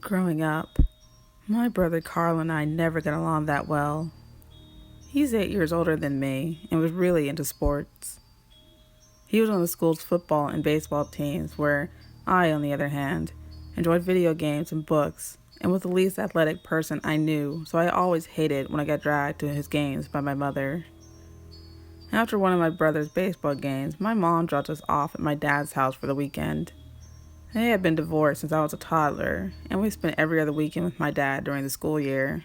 Growing up, my brother Carl and I never got along that well. He's 8 years older than me and was really into sports. He was on the school's football and baseball teams, where I, on the other hand, enjoyed video games and books and was the least athletic person I knew, so I always hated when I got dragged to his games by my mother. After one of my brother's baseball games, my mom dropped us off at my dad's house for the weekend. They had been divorced since I was a toddler, and we spent every other weekend with my dad during the school year.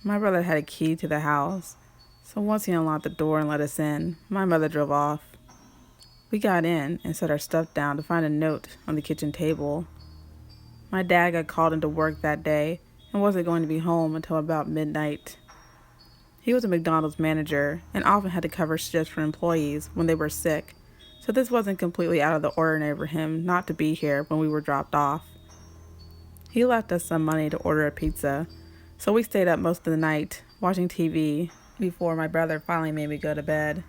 My brother had a key to the house, so once he unlocked the door and let us in, my mother drove off. We got in and set our stuff down to find a note on the kitchen table. My dad got called into work that day and wasn't going to be home until about midnight. He was a McDonald's manager and often had to cover shifts for employees when they were sick, so this wasn't completely out of the ordinary for him not to be here when we were dropped off. He left us some money to order a pizza, so we stayed up most of the night watching TV before my brother finally made me go to bed.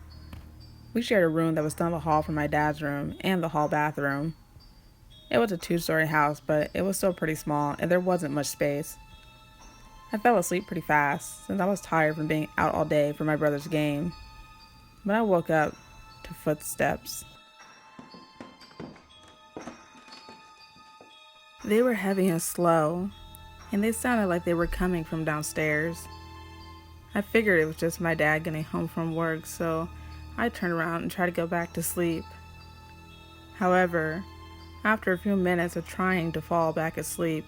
We shared a room that was down the hall from my dad's room and the hall bathroom. It was a 2-story house, but it was still pretty small and there wasn't much space. I fell asleep pretty fast since I was tired from being out all day for my brother's game, but I woke up to footsteps. They were heavy and slow, and they sounded like they were coming from downstairs. I figured it was just my dad getting home from work, so I turned around and tried to go back to sleep. However, after a few minutes of trying to fall back asleep,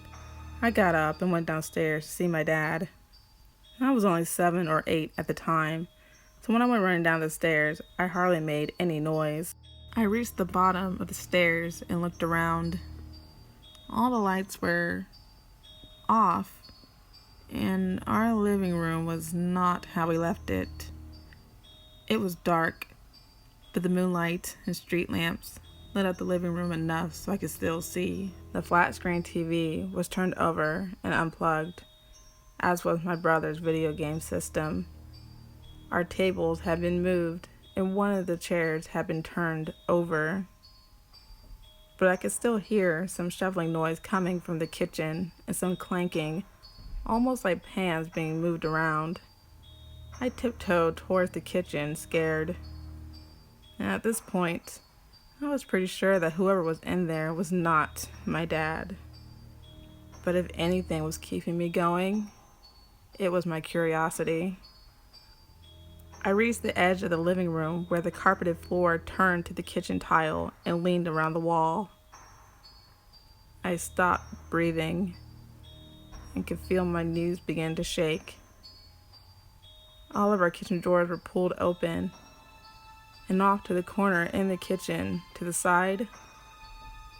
I got up and went downstairs to see my dad. I was only 7 or 8 at the time, so when I went running down the stairs, I hardly made any noise. I reached the bottom of the stairs and looked around. All the lights were off, and our living room was not how we left it. It was dark, but the moonlight and street lamps lit up the living room enough so I could still see. The flat screen TV was turned over and unplugged, as was my brother's video game system. Our tables had been moved and one of the chairs had been turned over, but I could still hear some shuffling noise coming from the kitchen and some clanking, almost like pans being moved around. I tiptoed towards the kitchen, scared. And at this point, I was pretty sure that whoever was in there was not my dad. But if anything was keeping me going, it was my curiosity. I reached the edge of the living room where the carpeted floor turned to the kitchen tile and leaned around the wall. I stopped breathing and could feel my knees begin to shake. All of our kitchen drawers were pulled open, and off to the corner in the kitchen to the side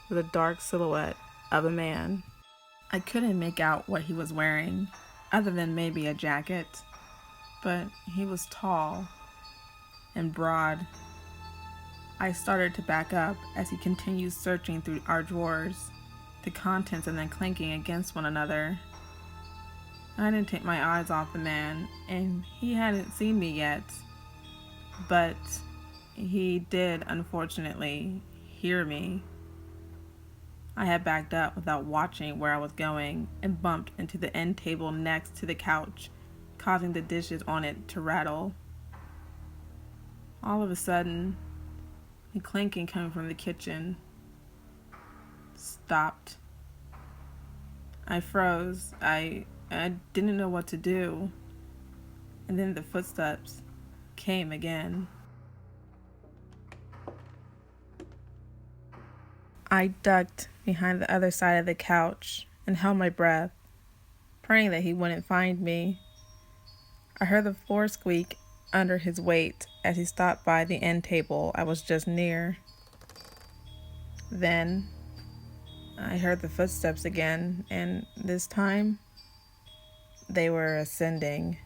was a dark silhouette of a man. I couldn't make out what he was wearing, other than maybe a jacket, but he was tall and broad. I started to back up as he continued searching through our drawers, the contents and then clanking against one another. I didn't take my eyes off the man, and he hadn't seen me yet, but he did, unfortunately, hear me. I had backed up without watching where I was going and bumped into the end table next to the couch, causing the dishes on it to rattle. All of a sudden, the clanking coming from the kitchen stopped. I froze. I didn't know what to do. And then the footsteps came again. I ducked behind the other side of the couch and held my breath, praying that he wouldn't find me. I heard the floor squeak under his weight as he stopped by the end table I was just near. Then I heard the footsteps again, and this time they were ascending.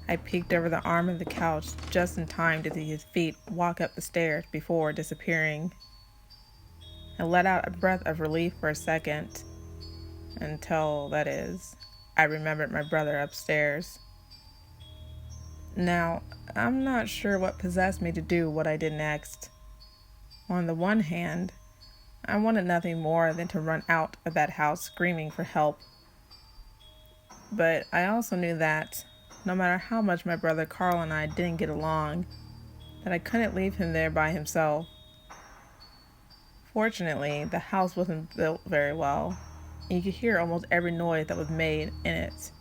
I peeked over the arm of the couch just in time to see his feet walk up the stairs before disappearing. I let out a breath of relief for a second, until, that is, I remembered my brother upstairs. Now, I'm not sure what possessed me to do what I did next. On the one hand, I wanted nothing more than to run out of that house screaming for help. But I also knew that, no matter how much my brother Carl and I didn't get along, that I couldn't leave him there by himself. Fortunately, the house wasn't built very well, and you could hear almost every noise that was made in it.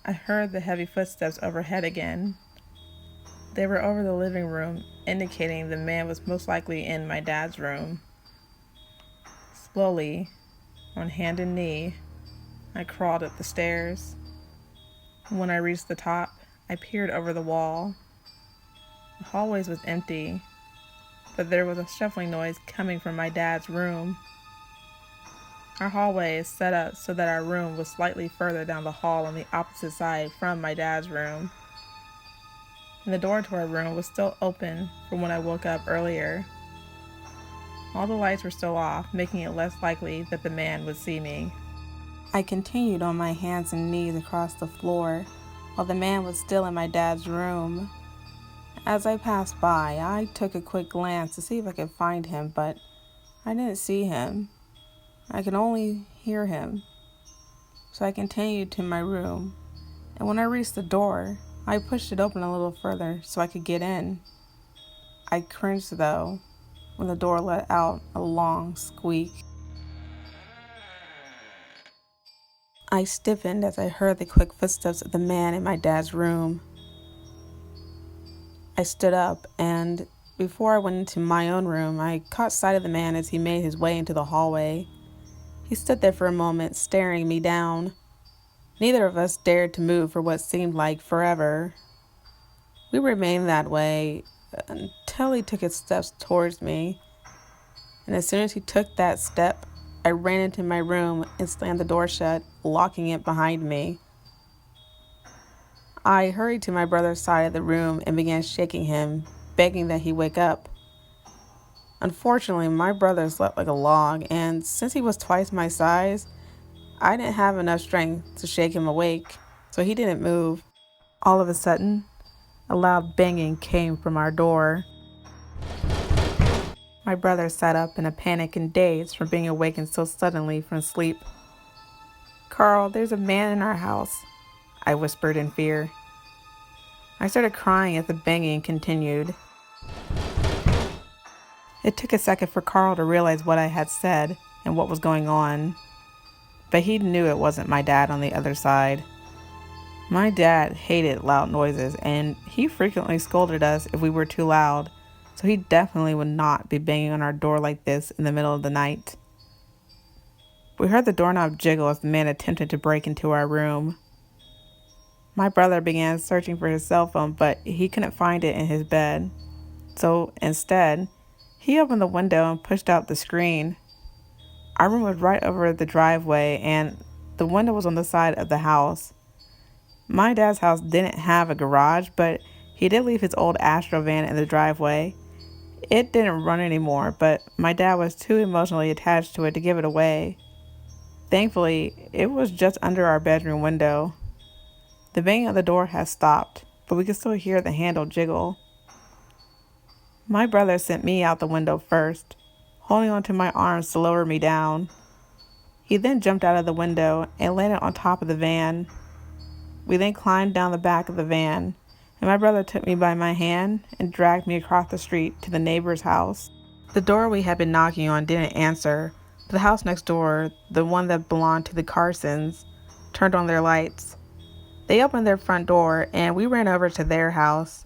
I heard the heavy footsteps overhead again. They were over the living room, indicating the man was most likely in my dad's room. Slowly, on hand and knee, I crawled up the stairs. When I reached the top, I peered over the wall. The hallways was empty, but there was a shuffling noise coming from my dad's room. Our hallway is set up so that our room was slightly further down the hall on the opposite side from my dad's room. And the door to our room was still open from when I woke up earlier. All the lights were still off, making it less likely that the man would see me. I continued on my hands and knees across the floor while the man was still in my dad's room. As I passed by, I took a quick glance to see if I could find him, but I didn't see him. I could only hear him. So I continued to my room, and when I reached the door, I pushed it open a little further so I could get in. I cringed, though, when the door let out a long squeak. I stiffened as I heard the quick footsteps of the man in my dad's room. I stood up, and before I went into my own room, I caught sight of the man as he made his way into the hallway. He stood there for a moment, staring me down. Neither of us dared to move for what seemed like forever. We remained that way until he took his steps towards me. And as soon as he took that step, I ran into my room and slammed the door shut, locking it behind me. I hurried to my brother's side of the room and began shaking him, begging that he wake up. Unfortunately, my brother slept like a log, and since he was twice my size, I didn't have enough strength to shake him awake, so he didn't move. All of a sudden, a loud banging came from our door. My brother sat up in a panic and dazed from being awakened so suddenly from sleep. "Carl, there's a man in our house," I whispered in fear. I started crying as the banging continued. It took a second for Carl to realize what I had said and what was going on, but he knew it wasn't my dad on the other side. My dad hated loud noises, and he frequently scolded us if we were too loud, so he definitely would not be banging on our door like this in the middle of the night. We heard the doorknob jiggle as the man attempted to break into our room. My brother began searching for his cell phone, but he couldn't find it in his bed. So instead, he opened the window and pushed out the screen. Our room was right over the driveway, and the window was on the side of the house. My dad's house didn't have a garage, but he did leave his old Astro van in the driveway. It didn't run anymore, but my dad was too emotionally attached to it to give it away. Thankfully, it was just under our bedroom window. The banging of the door had stopped, but we could still hear the handle jiggle. My brother sent me out the window first, holding onto my arms to lower me down. He then jumped out of the window and landed on top of the van. We then climbed down the back of the van, and my brother took me by my hand and dragged me across the street to the neighbor's house. The door we had been knocking on didn't answer, but the house next door, the one that belonged to the Carsons, turned on their lights. They opened their front door, and we ran over to their house.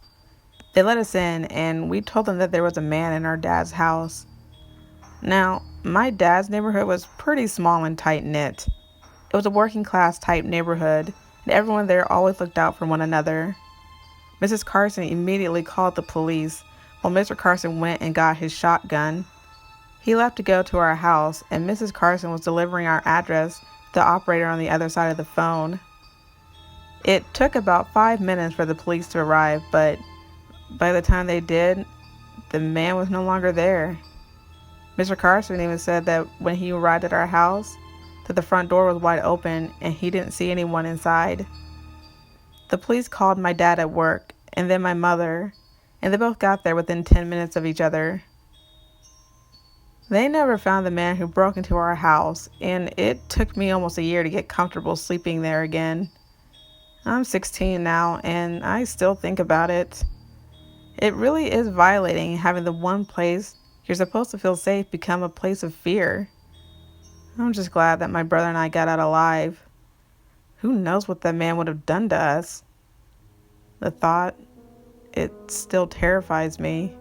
They let us in, and we told them that there was a man in our dad's house. Now, my dad's neighborhood was pretty small and tight-knit. It was a working-class type neighborhood, and everyone there always looked out for one another. Mrs. Carson immediately called the police, while Mr. Carson went and got his shotgun. He left to go to our house, and Mrs. Carson was delivering our address to the operator on the other side of the phone. It took about 5 minutes for the police to arrive, but by the time they did, the man was no longer there. Mr. Carson even said that when he arrived at our house, that the front door was wide open and he didn't see anyone inside. The police called my dad at work and then my mother, and they both got there within 10 minutes of each other. They never found the man who broke into our house, and it took me almost a year to get comfortable sleeping there again. I'm 16 now, and I still think about it. It really is violating having the one place you're supposed to feel safe become a place of fear. I'm just glad that my brother and I got out alive. Who knows what that man would have done to us? The thought, it still terrifies me.